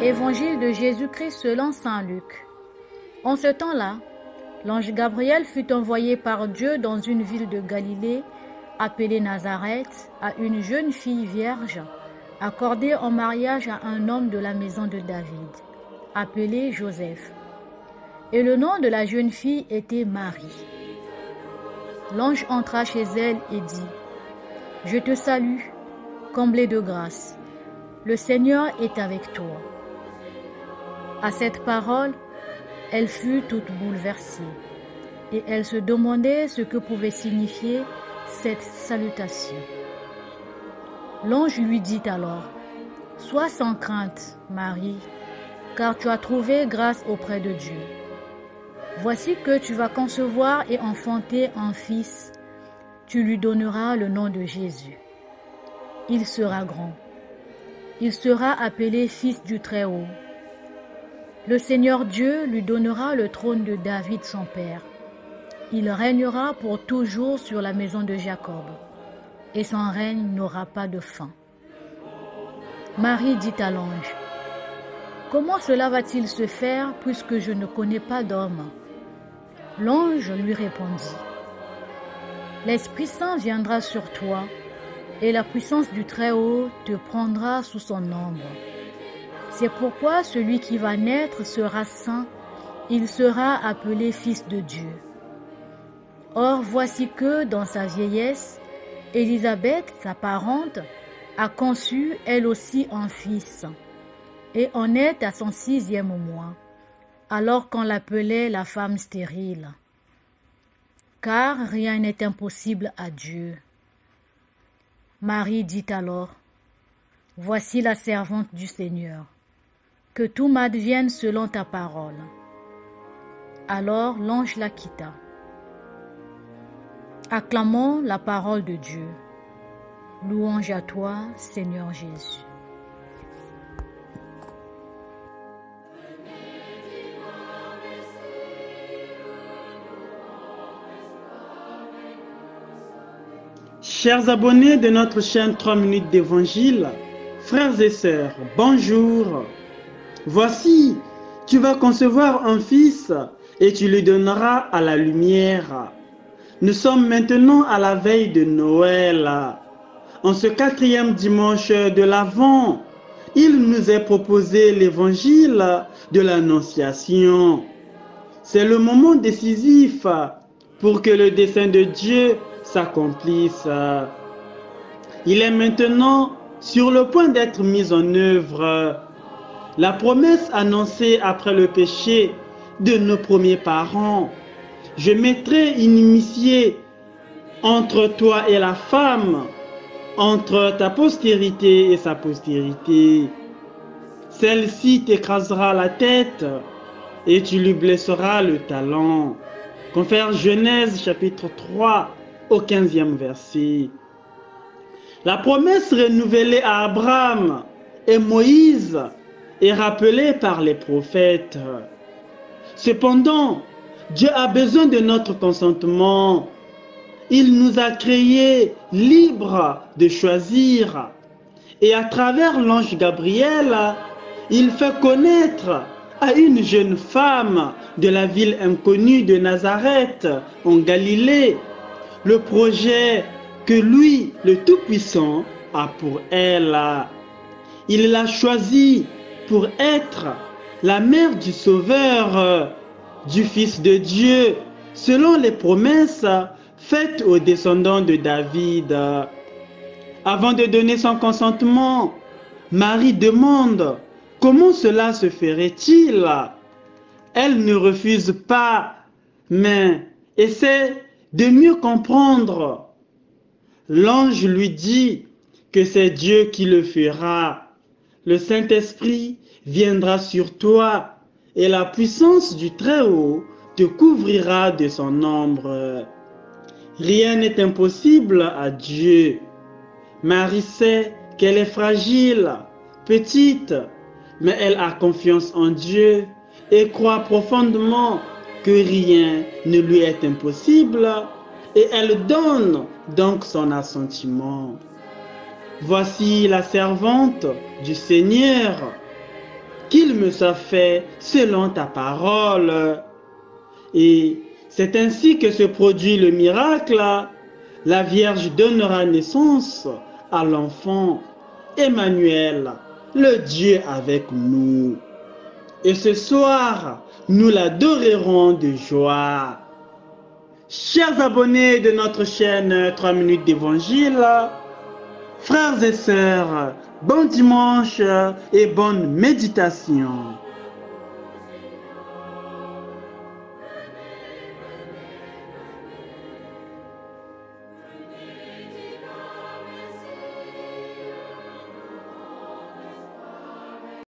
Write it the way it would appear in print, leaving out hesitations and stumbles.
Évangile de Jésus-Christ selon saint Luc. En ce temps-là, l'ange Gabriel fut envoyé par Dieu dans une ville de Galilée, appelée Nazareth, à une jeune fille vierge, accordée en mariage à un homme de la maison de David, appelé Joseph. Et le nom de la jeune fille était Marie. L'ange entra chez elle et dit : « Je te salue, comblée de grâce. Le Seigneur est avec toi. » À cette parole, elle fut toute bouleversée, et elle se demandait ce que pouvait signifier cette salutation. L'ange lui dit alors : « Sois sans crainte, Marie, car tu as trouvé grâce auprès de Dieu. Voici que tu vas concevoir et enfanter un fils. Tu lui donneras le nom de Jésus. Il sera grand. Il sera appelé Fils du Très-Haut. Le Seigneur Dieu lui donnera le trône de David son père. Il régnera pour toujours sur la maison de Jacob, et son règne n'aura pas de fin. » Marie dit à l'ange : « Comment cela va-t-il se faire puisque je ne connais pas d'homme ? » L'ange lui répondit : « L'Esprit Saint viendra sur toi, et la puissance du Très-Haut te prendra sous son ombre. C'est pourquoi celui qui va naître sera saint, il sera appelé Fils de Dieu. Or voici que, dans sa vieillesse, Élisabeth, sa parente, a conçu elle aussi un fils, et en est à son 6e mois, alors qu'on l'appelait la femme stérile. Car rien n'est impossible à Dieu. Marie dit alors : « Voici la servante du Seigneur. Que tout m'advienne selon ta parole. » Alors l'ange la quitta. Acclamons la parole de Dieu. Louange à toi, Seigneur Jésus. Chers abonnés de notre chaîne 3 minutes d'évangile, frères et sœurs, bonjour. Voici, tu vas concevoir un fils et tu lui donneras à la lumière. Nous sommes maintenant à la veille de Noël. En ce 4e dimanche de l'Avent, il nous est proposé l'évangile de l'Annonciation. C'est le moment décisif pour que le dessein de Dieu s'accomplisse. Il est maintenant sur le point d'être mis en œuvre. La promesse annoncée après le péché de nos premiers parents: je mettrai une inimitié entre toi et la femme, entre ta postérité et sa postérité. Celle-ci t'écrasera la tête et tu lui blesseras le talon. Confère Genèse chapitre 3 au 15e verset. La promesse renouvelée à Abraham et Moïse est rappelée par les prophètes. Cependant, Dieu a besoin de notre consentement. Il nous a créés libres de choisir. Et à travers l'ange Gabriel, il fait connaître à une jeune femme de la ville inconnue de Nazareth, en Galilée, le projet que lui, le Tout-Puissant, a pour elle. Il l'a choisie pour être la mère du Sauveur, du Fils de Dieu, selon les promesses faites aux descendants de David. Avant de donner son consentement, Marie demande comment cela se ferait-il. Elle ne refuse pas, mais essaie de mieux comprendre. L'ange lui dit que c'est Dieu qui le fera. Le Saint-Esprit viendra sur toi et la puissance du Très-Haut te couvrira de son ombre. Rien n'est impossible à Dieu. Marie sait qu'elle est fragile, petite, mais elle a confiance en Dieu et croit profondément que rien ne lui est impossible, et elle donne donc son assentiment. Voici la servante du Seigneur, qu'il me soit fait selon ta parole. Et c'est ainsi que se produit le miracle. La Vierge donnera naissance à l'enfant Emmanuel, le Dieu avec nous. Et ce soir, nous l'adorerons de joie. Chers abonnés de notre chaîne 3 minutes d'évangile, frères et sœurs, bon dimanche et bonne méditation.